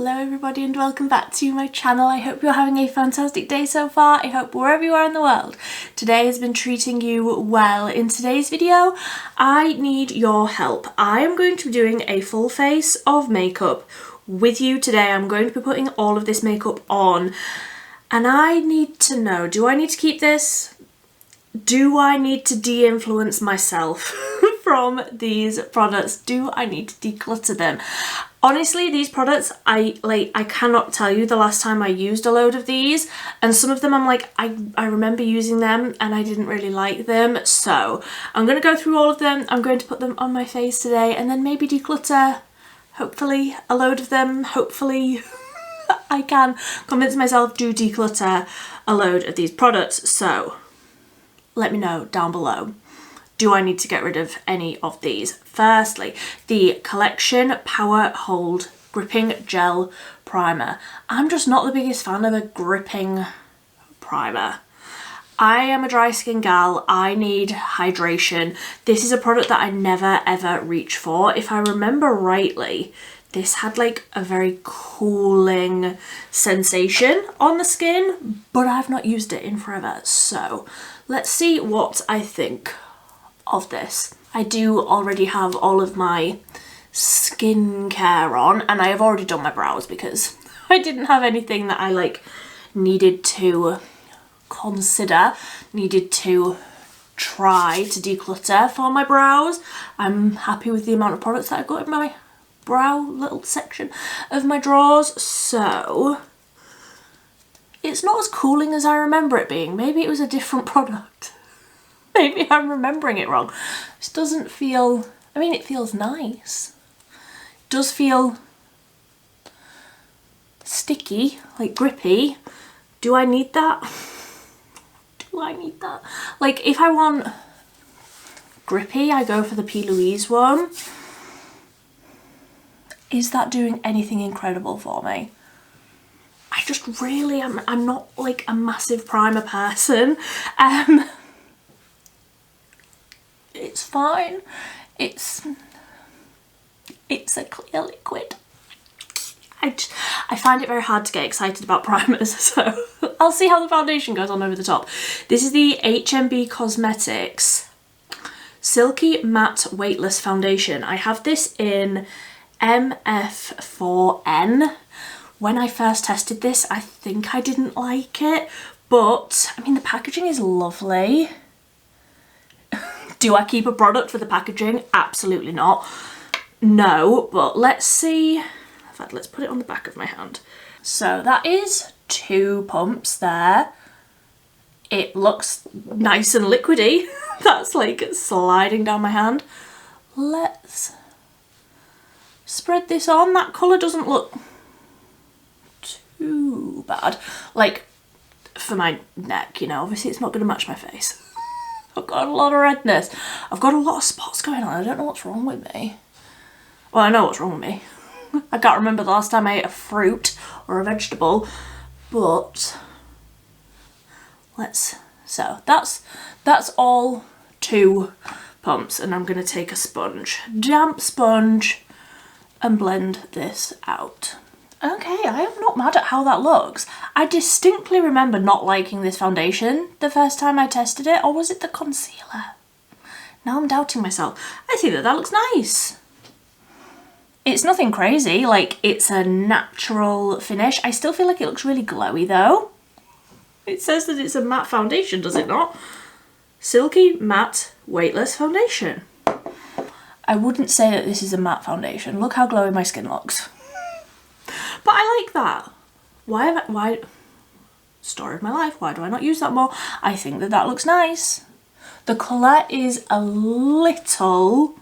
Hello everybody and welcome back to my channel. I hope you're having a fantastic day so far. I hope wherever you are in the world, today has been treating you well. In today's video, I need your help. I am going to be doing a full face of makeup with you today. I'm going to be putting all of this makeup on and I need to know, do I need to keep this? Do I need to de-influence myself from these products? Do I need to declutter them? Honestly, these products, I cannot tell you the last time I used a load of these, and some of them I'm like, I remember using them and I didn't really like them. So I'm going to go through all of them. I'm going to put them on my face today and then maybe declutter, hopefully, a load of them. Hopefully I can convince myself to declutter a load of these products. So let me know down below. Do I need to get rid of any of these? Firstly, the Collection Power Hold Gripping Gel Primer. I'm just not the biggest fan of a gripping primer. I am a dry skin gal. I need hydration. This is a product that I never ever reach for. If I remember rightly, this had like a very cooling sensation on the skin, but I've not used it in forever. So let's see what I think of this. I do already have all of my skincare on and I have already done my brows because I didn't have anything that I like needed to consider, needed to try to declutter for my brows. I'm happy with the amount of products that I've got in my brow little section of my drawers, so it's not as cooling as I remember it being. Maybe it was a different product. Maybe I'm remembering it wrong. This doesn't feel, I mean, it feels nice. It does feel sticky, like grippy. Do I need that? Do I need that? Like if I want grippy, I go for the P. Louise one. Is that doing anything incredible for me? I just really, I'm not like a massive primer person. It's fine. It's a clear liquid. I find it very hard to get excited about primers, so I'll see how the foundation goes on over the top. This is the HMB Cosmetics Silky Matte Weightless Foundation. I have this in MF4N. When I first tested this, I think I didn't like it, but I mean, the packaging is lovely. Do I keep a product for the packaging? Absolutely not. No, but let's see. In fact, let's put it on the back of my hand. So that is 2 pumps there. It looks nice and liquidy. That's like sliding down my hand. Let's spread this on. That colour doesn't look too bad. Like for my neck, you know, obviously it's not going to match my face. I've got a lot of redness. I've got a lot of spots going on. I don't know what's wrong with me. Well, I know what's wrong with me. I can't remember the last time I ate a fruit or a vegetable, but so that's all 2 pumps, and I'm gonna take a sponge, damp sponge, and blend this out. Okay, I am not mad at how that looks. I distinctly remember not liking this foundation the first time I tested it, or was it the concealer? Now I'm doubting myself. I think that looks nice. It's nothing crazy, like it's a natural finish. I still feel like it looks really glowy though. It says that it's a matte foundation, does it not? Silky Matte Weightless Foundation. I wouldn't say that this is a matte foundation. Look how glowy my skin looks. But I like that. Why, story of my life, why do I not use that more? I think that that looks nice. The colour is a little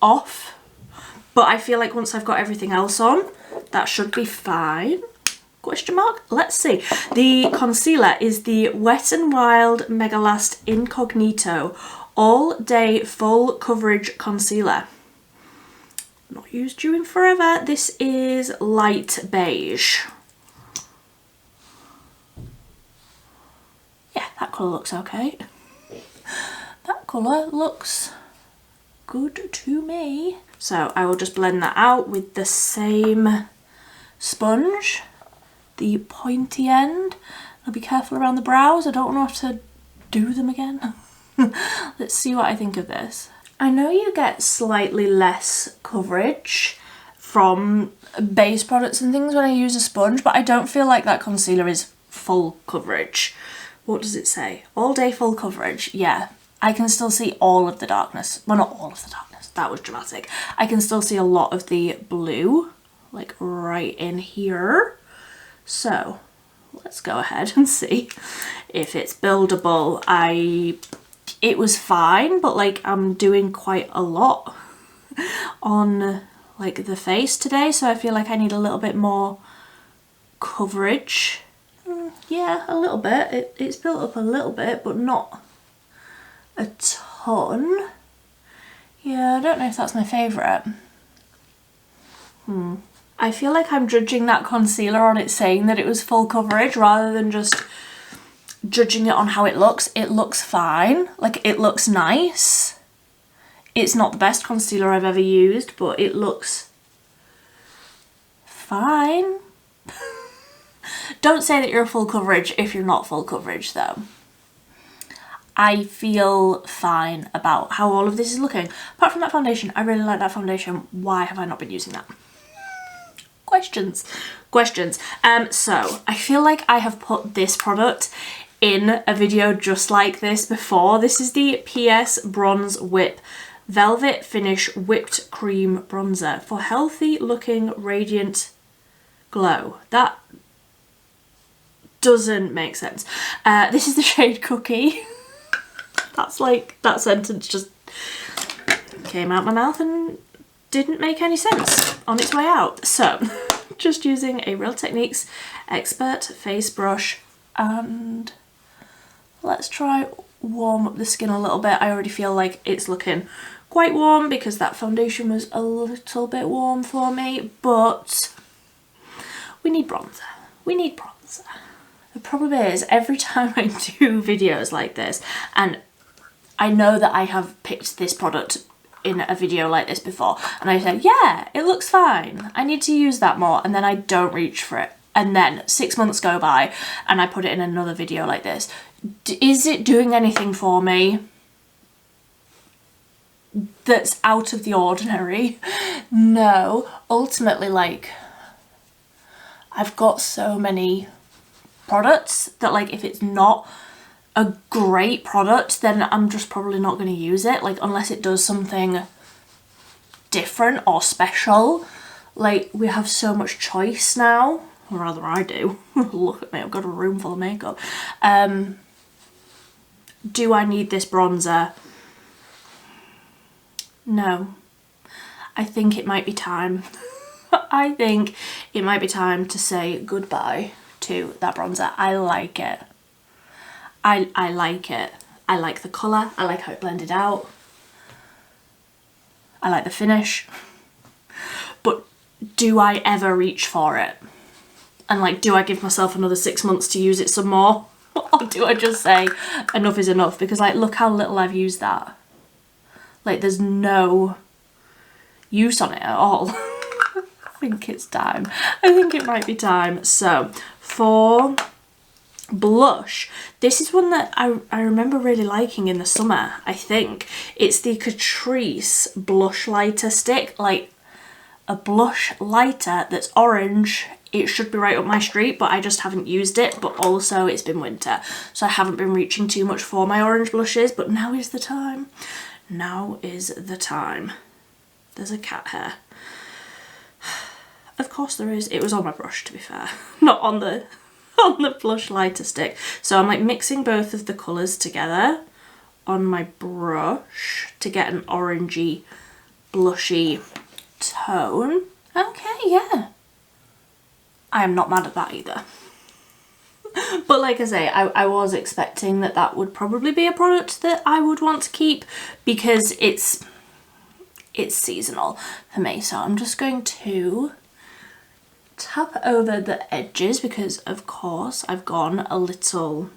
off, but I feel like once I've got everything else on, that should be fine. Question mark? Let's see. The concealer is the Wet n Wild Mega Last Incognito All Day Full Coverage Concealer. Not used during forever. This is light beige. Yeah, that colour looks okay. That colour looks good to me. So I will just blend that out with the same sponge, the pointy end. I'll be careful around the brows. I don't want to do them again. Let's see what I think of this. I know you get slightly less coverage from base products and things when I use a sponge, but I don't feel like that concealer is full coverage. What does it say? All day full coverage. Yeah, I can still see all of the darkness. Well, not all of the darkness. That was dramatic. I can still see a lot of the blue, like right in here. So let's go ahead and see if it's buildable. It was fine, but like I'm doing quite a lot on like the face today, so I feel like I need a little bit more coverage. Yeah, a little bit. It's built up a little bit, but not a ton. Yeah, I don't know if that's my favourite. I feel like I'm judging that concealer on it saying that it was full coverage rather than just judging it on how it looks. It looks fine. Like, it looks nice. It's not the best concealer I've ever used, but it looks fine. Don't say that you're full coverage if you're not full coverage though. I feel fine about how all of this is looking. Apart from that foundation, I really like that foundation. Why have I not been using that? Questions. So I feel like I have put this product in a video just like this before. This is the PS Bronze Whip Velvet Finish Whipped Cream Bronzer for healthy looking radiant glow. That doesn't make sense. This is the shade Cookie. That's like, that sentence just came out my mouth and didn't make any sense on its way out. So just using a Real Techniques Expert face brush, and let's try warm up the skin a little bit. I already feel like it's looking quite warm because that foundation was a little bit warm for me, but we need bronzer. We need bronzer. The problem is, every time I do videos like this, and I know that I have picked this product in a video like this before, and I say, yeah, it looks fine, I need to use that more, and then I don't reach for it. And then 6 months go by and I put it in another video like this. Is it doing anything for me that's out of the ordinary? No. Ultimately, like, I've got so many products that, like, if it's not a great product, then I'm just probably not going to use it, like, unless it does something different or special. Like, we have so much choice now, or rather I do. Look at me, I've got a room full of makeup. Do I need this bronzer? No. I think it might be time. I think it might be time to say goodbye to that bronzer. I like it. I like it. I like the colour. I like how it blended out. I like the finish. But do I ever reach for it? And like, do I give myself another 6 months to use it some more? Or do I just say enough is enough? Because like, look how little I've used that. Like, there's no use on it at all. I think it's time. I think it might be time. So for blush, this is one that I remember really liking in the summer, I think. It's the Catrice blush lighter stick, like a blush lighter that's orange. It should be right up my street, but I just haven't used it. But also it's been winter, so I haven't been reaching too much for my orange blushes, but now is the time. Now is the time. There's a cat hair. Of course there is. It was on my brush, to be fair, not on the blush lighter stick. So I'm like mixing both of the colours together on my brush to get an orangey, blushy tone. Okay, yeah. I am not mad at that either. But like I say, I was expecting that that would probably be a product that I would want to keep because it's seasonal for me. So I'm just going to tap over the edges because of course I've gone a little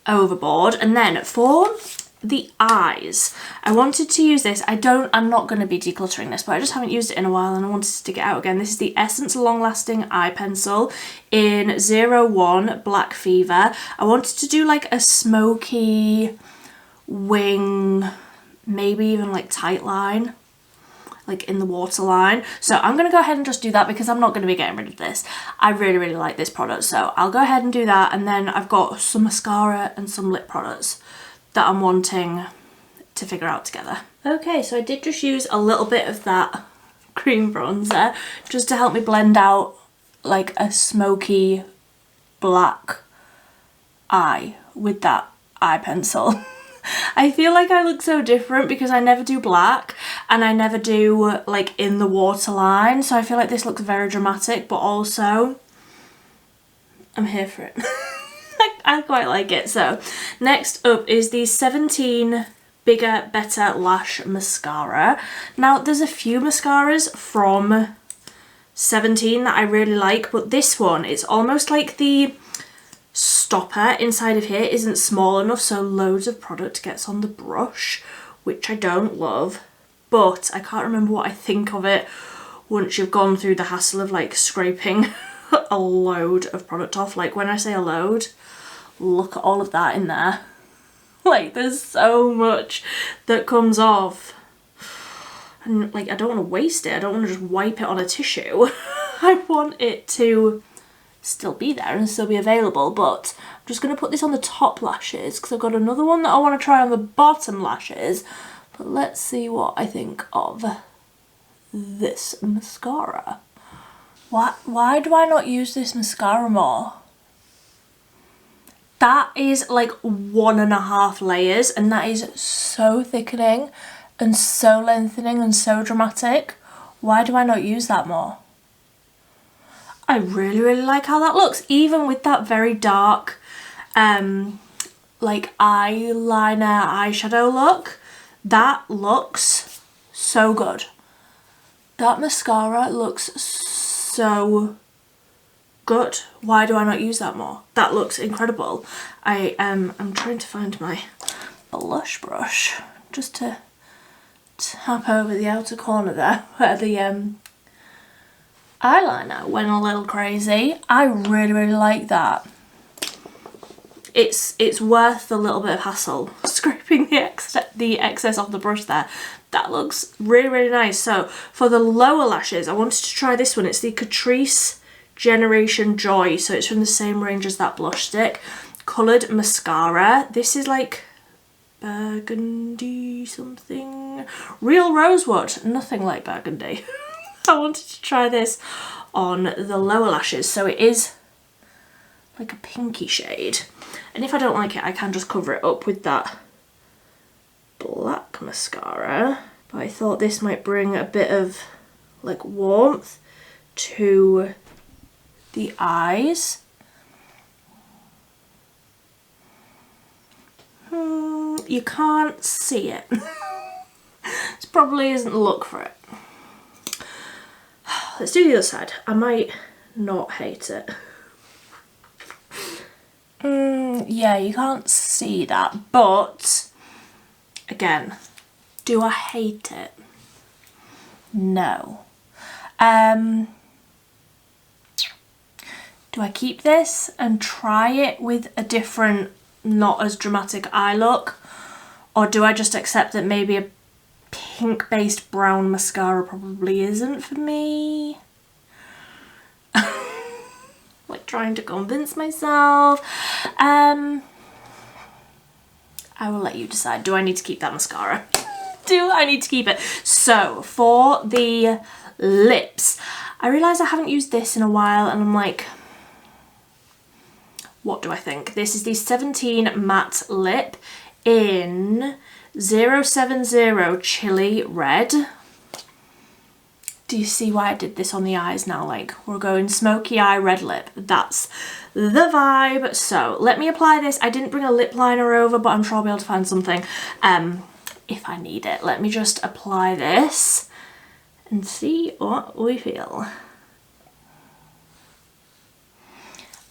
overboard. And then for the eyes, I wanted to use this. I'm not going to be decluttering this, but I just haven't used it in a while and I wanted to stick it out again. This is the Essence Long Lasting Eye Pencil in 01 Black Fever. I wanted to do like a smoky wing, maybe even like tight line, like in the waterline. So I'm going to go ahead and just do that because I'm not going to be getting rid of this. I really, really like this product. So I'll go ahead and do that. And then I've got some mascara and some lip products that I'm wanting to figure out together. Okay, so I did just use a little bit of that cream bronzer just to help me blend out like a smoky black eye with that eye pencil. I feel like I look so different because I never do black and I never do like in the waterline, so I feel like this looks very dramatic, but also I'm here for it. I quite like it. So next up is the 17 Bigger Better Lash Mascara. Now there's a few mascaras from 17 that I really like, but this one, it's almost like the stopper inside of here isn't small enough, so loads of product gets on the brush, which I don't love, but I can't remember what I think of it once you've gone through the hassle of like scraping a load of product off. Like when I say a load, look at all of that in there. Like there's so much that comes off and like I don't want to waste it. I don't want to just wipe it on a tissue. I want it to still be there and still be available, but I'm just going to put this on the top lashes because I've got another one that I want to try on the bottom lashes. But let's see what I think of this mascara. Why do I not use this mascara more? That is like 1.5 layers and that is so thickening and so lengthening and so dramatic. Why do I not use that more? I really, really like how that looks, even with that very dark like eyeliner eyeshadow look. That looks so good. That mascara looks so good. Why do I not use that more? That looks incredible. I'm trying to find my blush brush just to tap over the outer corner there where the eyeliner went a little crazy. I really, really like that. It's worth the little bit of hassle scraping the excess off the brush there. That looks really, really nice. So for the lower lashes, I wanted to try this one. It's the Catrice Generation Joy. So it's from the same range as that blush stick. Coloured mascara. This is like burgundy something. Real Rosewood. Nothing like burgundy. I wanted to try this on the lower lashes. So it is like a pinky shade. And if I don't like it, I can just cover it up with that black mascara. But I thought this might bring a bit of like warmth to the eyes. You can't see it. This probably isn't the look for it. Let's do the other side. I might not hate it. Yeah, you can't see that, but again, do I hate it? No. Do I keep this and try it with a different, not as dramatic eye look? Or do I just accept that maybe a pink-based brown mascara probably isn't for me? Like trying to convince myself. I will let you decide. Do I need to keep that mascara? Do I need to keep it? So for the lips, I realise I haven't used this in a while and I'm like, what do I think? This is the 17 Matte Lip in 070 Chili Red. Do you see why I did this on the eyes now? Like, we're going smoky eye red lip. That's the vibe. So let me apply this. I didn't bring a lip liner over, but I'm sure I'll be able to find something if I need it. Let me just apply this and see what we feel.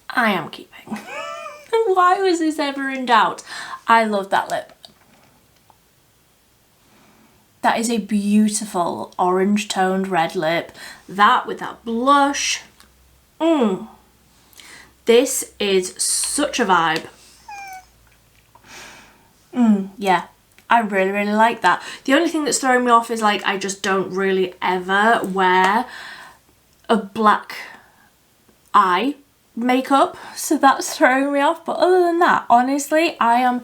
I am keeping. Why was this ever in doubt? I love that lip. That is a beautiful orange toned red lip. That with that blush. This is such a vibe. Yeah, I really, really like that. The only thing that's throwing me off is like I just don't really ever wear a black eye makeup, so that's throwing me off. But other than that, honestly, I am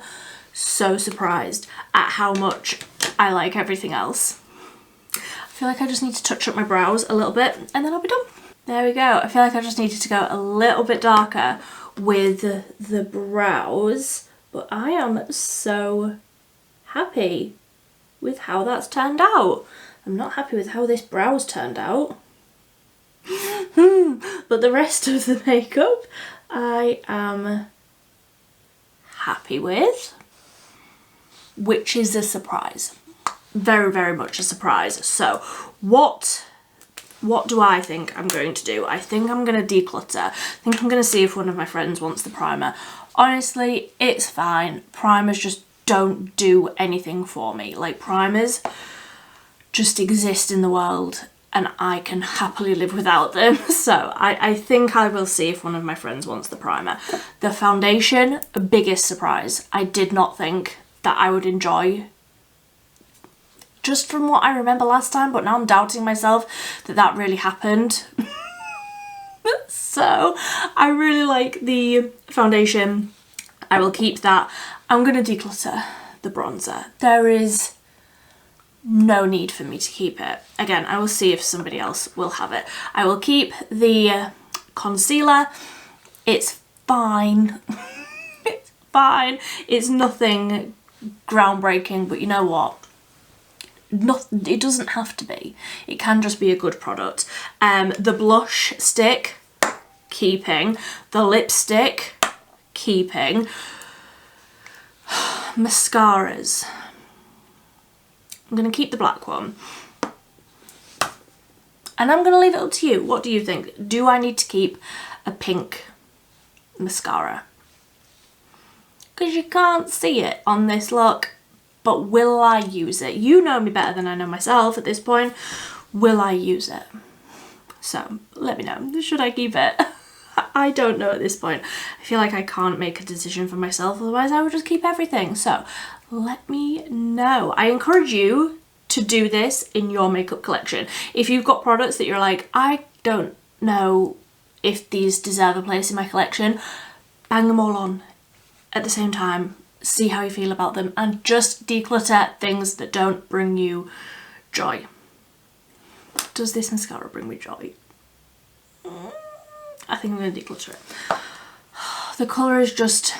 so surprised at how much I like everything else. I feel like I just need to touch up my brows a little bit and then I'll be done. There we go. I feel like I just needed to go a little bit darker with the brows, but I am so happy with how that's turned out. I'm not happy with how this brow's turned out. But the rest of the makeup I am happy with, which is a surprise. Very, very much a surprise. So what do I think I'm going to do? I think I'm going to declutter. I think I'm going to see if one of my friends wants the primer. Honestly, it's fine. Primers just don't do anything for me. Like, primers just exist in the world and I can happily live without them. So I think I will see if one of my friends wants the primer. The foundation, biggest surprise. I did not think that I would enjoy, just from what I remember last time, but now I'm doubting myself that that really happened. So I really like the foundation. I will keep that. I'm going to declutter the bronzer. There is no need for me to keep it. Again, I will see if somebody else will have it. I will keep the concealer. It's fine. It's fine. It's nothing groundbreaking, but you know what? It doesn't have to be. It can just be a good product. The blush stick, keeping. The lipstick, keeping. Mascaras. I'm going to keep the black one. And I'm going to leave it up to you. What do you think? Do I need to keep a pink mascara? Because you can't see it on this look. But will I use it? You know me better than I know myself at this point. Will I use it? So let me know. Should I keep it? I don't know at this point. I feel like I can't make a decision for myself, otherwise I would just keep everything. So let me know. I encourage you to do this in your makeup collection. If you've got products that you're like, I don't know if these deserve a place in my collection, bang them all on at the same time. See how you feel about them and just declutter things that don't bring you joy. Does this mascara bring me joy? I think I'm going to declutter it. The colour is just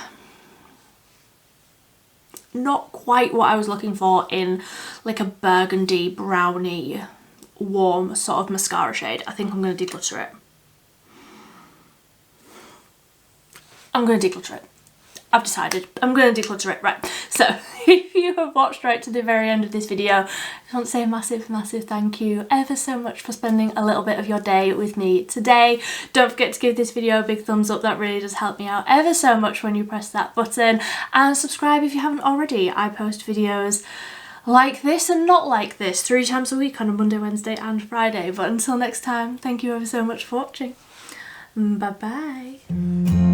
not quite what I was looking for in like a burgundy, browny, warm sort of mascara shade. I think I'm going to declutter it. I'm going to declutter it. I've decided I'm going to declutter it. Right, so if you have watched right to the very end of this video, I just want to say a massive, massive thank you ever so much for spending a little bit of your day with me today. Don't forget to give this video a big thumbs up. That really does help me out ever so much when you press that button, and subscribe if you haven't already. I post videos like this and not like this 3 times a week on a Monday, Wednesday and Friday. But until next time, thank you ever so much for watching. Bye bye.